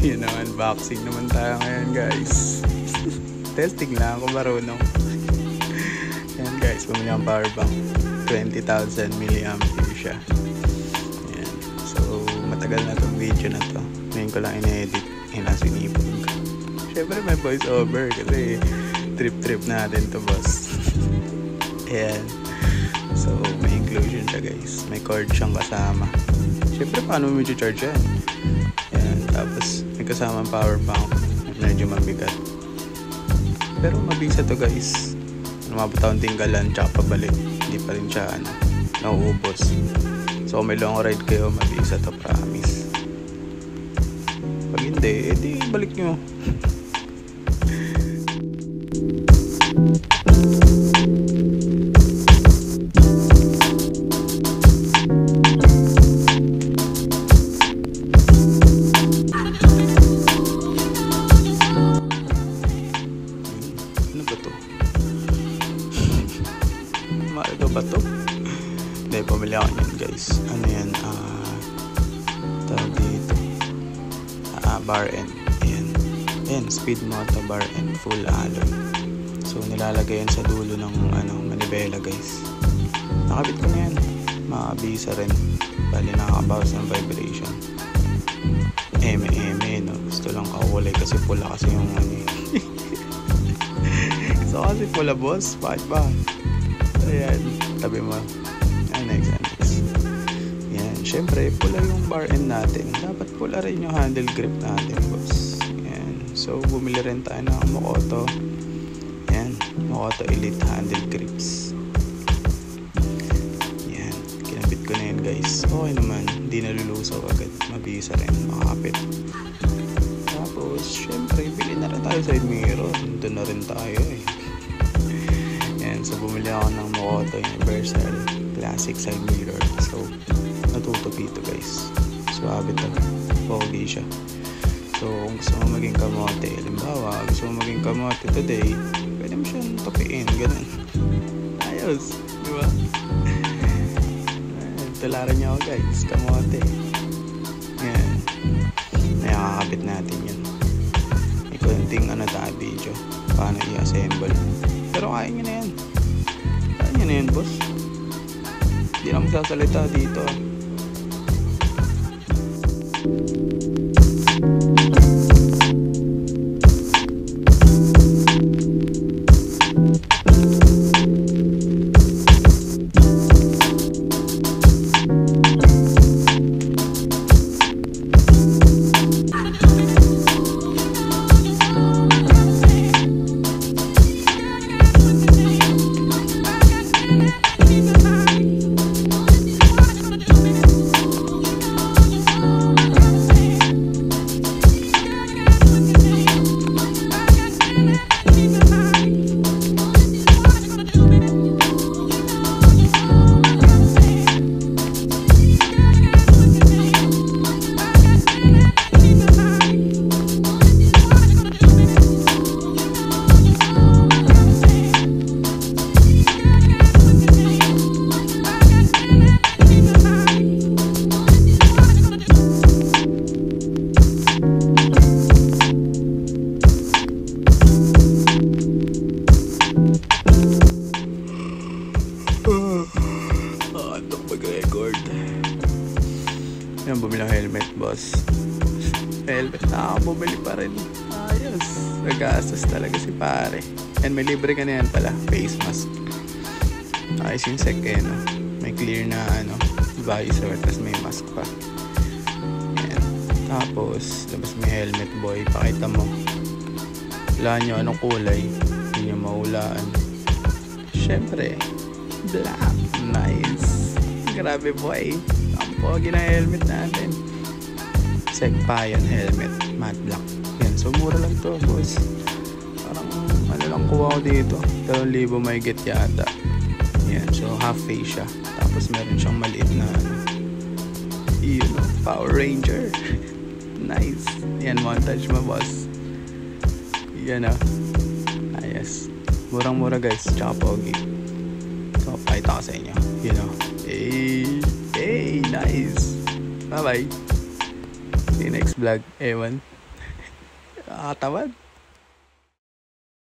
Yun ang unboxing naman tayo ngayon guys. Testing lang ako marunong. Yan guys, bumili ang power bank. 20,000 mAh siya. Yan. So matagal na tong video na to. Ngayon ko lang in-edit. Sinipag. Siyempre may voice over kasi trip natin to boss. Ayan. So may inclusion siya guys. May cord siyang kasama. Siyempre paano mo i-charge yan? Ayan. Tapos may kasamang power bank. Medyo mabigat. Pero mabisa to guys. Umabot akong tinggalan tsaka pabalik. Hindi pa rin siya nauubos. So kung may long ride kayo, mabisa to, promise. Pag hindi, edi balik nyo. Ano ba to? Mahalaga ba to? Hindi, pumili ako yan guys. Ano yan? Tawag dito. Bar end. Ayan, speed moto bar end, full alloy. So nilalagay yan sa dulo ng manibela guys. Nakabit ko na yan. Makabisa rin. Bali nakakabawas ng vibration. No? Gusto lang kakulay kasi pula kasi yung So kasi pula boss. Bakit ba? Ayan, tabi mo. Next. Yan, syempre pula yung bar end natin. Dapat pula rin yung handle grip natin boss. Yan, so bumili rin tayo ng Mokoto. Yan, Mokoto Elite handle grips. Yan, kinabit ko na yan guys. Okay naman, hindi nalulusaw agad. Mabisa rin, makakapit. Tapos syempre bili na rin tayo side mirror. Doon na rin tayo Yan, so bumili ako ng Mokoto Universal Classic side mirror. So natutupi ito guys. Suwabe to. Pogi siya. So kung gusto mo maging kamote, halimbawa gusto mo maging kamote today, pwede mo siyang tupiin. Ganun. Ayos. Diba? Tularan niya ako guys. Kamote. Yan. Nakakabit natin yan. May konting video. Paano i-assemble. Pero kaya nyo na yan. Kaya nyo na yan boss. Hindi na magsasalita dito. Yan, bumili ng helmet boss. Helmet na ako, bumili pa rin. Ayos, nagastos talaga si pare. And may libre ka na yan pala, face mask. Ayos yung sec no? May clear na visor, tapos may mask pa. Yan. Tapos labas may helmet boy. Pakita mo, wala nyo anong kulay, hindi nyo maulaan. Syempre black. Nice. Grabe boy. Ang pogi na helmet natin. Segpayan helmet, matte black. Yan, so mura lang to boss. Parang lang kuha ko dito, 2,000 may get yata. Yan, so half face siya. Tapos meron siyang maliit na Power Ranger. Nice. Yan, montage mo boss. Yan ayos. Murang-mura guys, tsaka pogi. So pakita ko sa inyo. Hey, nice. Bye bye. See you next vlog. Ewan. Nakakatawad.